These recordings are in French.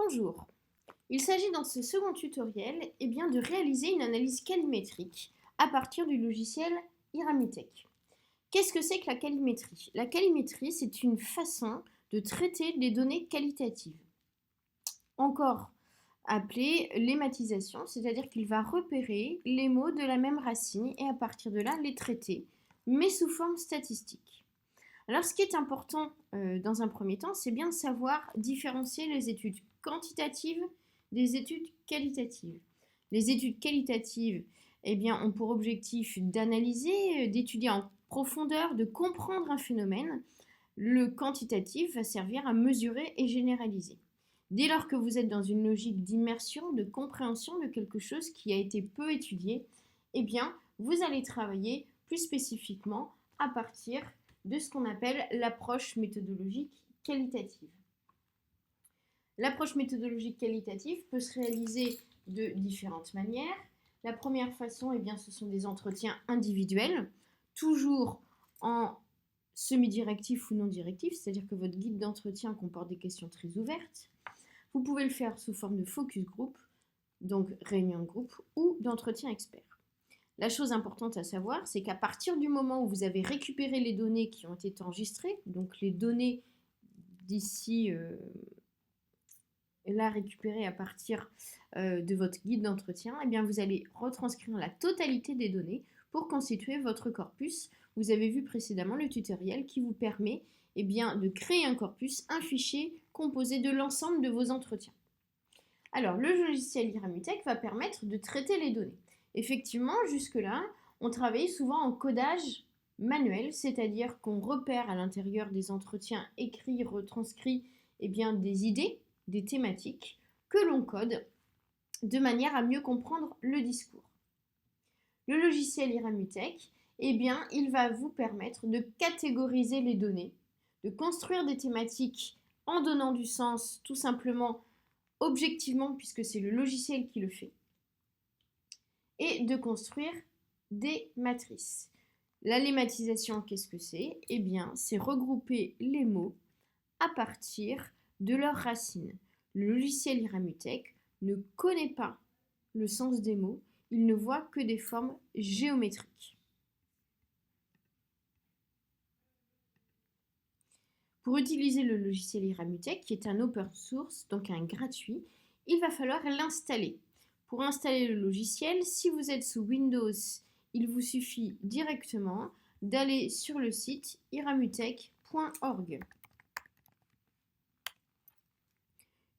Bonjour, il s'agit dans ce second tutoriel de réaliser une analyse calimétrique à partir du logiciel Iramutech. Qu'est-ce que c'est que la calimétrie? La calimétrie, c'est une façon de traiter les données qualitatives, encore appelée lématisation, c'est-à-dire qu'il va repérer les mots de la même racine et à partir de là les traiter, mais sous forme statistique. Alors, ce qui est important dans un premier temps, c'est bien de savoir différencier les études quantitatives des études qualitatives. Les études qualitatives ont pour objectif d'analyser, d'étudier en profondeur, de comprendre un phénomène. Le quantitatif va servir à mesurer et généraliser. Dès lors que vous êtes dans une logique d'immersion, de compréhension de quelque chose qui a été peu étudié, vous allez travailler plus spécifiquement à partir de ce qu'on appelle l'approche méthodologique qualitative. L'approche méthodologique qualitative peut se réaliser de différentes manières. La première façon, ce sont des entretiens individuels, toujours en semi-directif ou non directif, c'est-à-dire que votre guide d'entretien comporte des questions très ouvertes. Vous pouvez le faire sous forme de focus group, donc réunion de groupe, ou d'entretien expert. La chose importante à savoir, c'est qu'à partir du moment où vous avez récupéré les données qui ont été enregistrées, donc les données d'ici, là récupérées à partir de votre guide d'entretien, vous allez retranscrire la totalité des données pour constituer votre corpus. Vous avez vu précédemment le tutoriel qui vous permet de créer un corpus, un fichier composé de l'ensemble de vos entretiens. Alors, le logiciel Iramutech va permettre de traiter les données. Effectivement, jusque-là, on travaillait souvent en codage manuel, c'est-à-dire qu'on repère à l'intérieur des entretiens écrits, retranscrits, des idées, des thématiques que l'on code de manière à mieux comprendre le discours. Le logiciel Iramutech, il va vous permettre de catégoriser les données, de construire des thématiques en donnant du sens tout simplement objectivement puisque c'est le logiciel qui le fait, et de construire des matrices. La lématisation, qu'est-ce que c'est? C'est regrouper les mots à partir de leurs racines. Le logiciel Iramutech ne connaît pas le sens des mots, il ne voit que des formes géométriques. Pour utiliser le logiciel Iramutech, qui est un open source, donc un gratuit, il va falloir l'installer. Pour installer le logiciel, si vous êtes sous Windows, il vous suffit directement d'aller sur le site iramutech.org.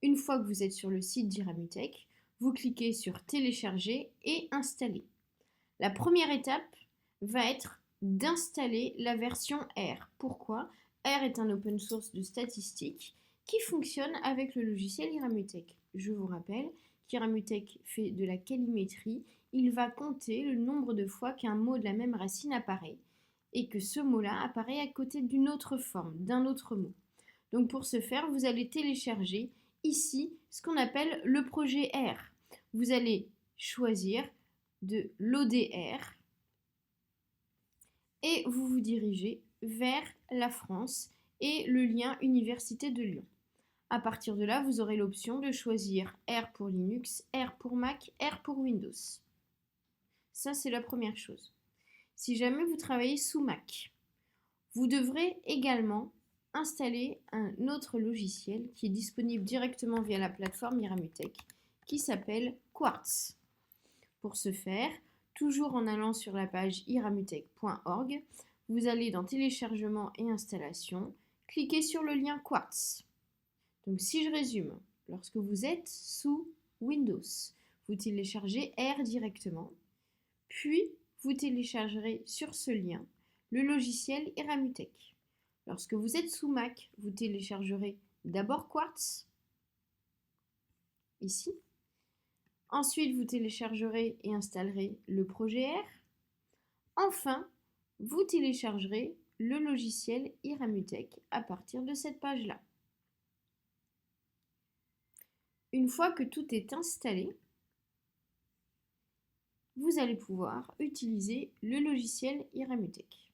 Une fois que vous êtes sur le site d'Iramutech, vous cliquez sur télécharger et installer. La première étape va être d'installer la version R. Pourquoi? R est un open source de statistiques qui fonctionne avec le logiciel Iramutech. Je vous rappelle qu'Iramutech fait de la calimétrie. Il va compter le nombre de fois qu'un mot de la même racine apparaît et que ce mot-là apparaît à côté d'une autre forme, d'un autre mot. Donc pour ce faire, vous allez télécharger ici ce qu'on appelle le projet R. Vous allez choisir de l'ODR et vous vous dirigez vers la France et le lien Université de Lyon. À partir de là, vous aurez l'option de choisir R pour Linux, R pour Mac, R pour Windows. Ça, c'est la première chose. Si jamais vous travaillez sous Mac, vous devrez également installer un autre logiciel qui est disponible directement via la plateforme Iramutech qui s'appelle Quartz. Pour ce faire, toujours en allant sur la page iramutech.org, vous allez dans téléchargement et installation, cliquez sur le lien Quartz. Donc si je résume, lorsque vous êtes sous Windows, vous téléchargez R directement, puis vous téléchargerez sur ce lien le logiciel Iramutech. Lorsque vous êtes sous Mac, vous téléchargerez d'abord Quartz, ici. Ensuite, vous téléchargerez et installerez le projet R. Enfin, vous téléchargerez le logiciel Iramutech à partir de cette page-là. Une fois que tout est installé, vous allez pouvoir utiliser le logiciel Iramutech.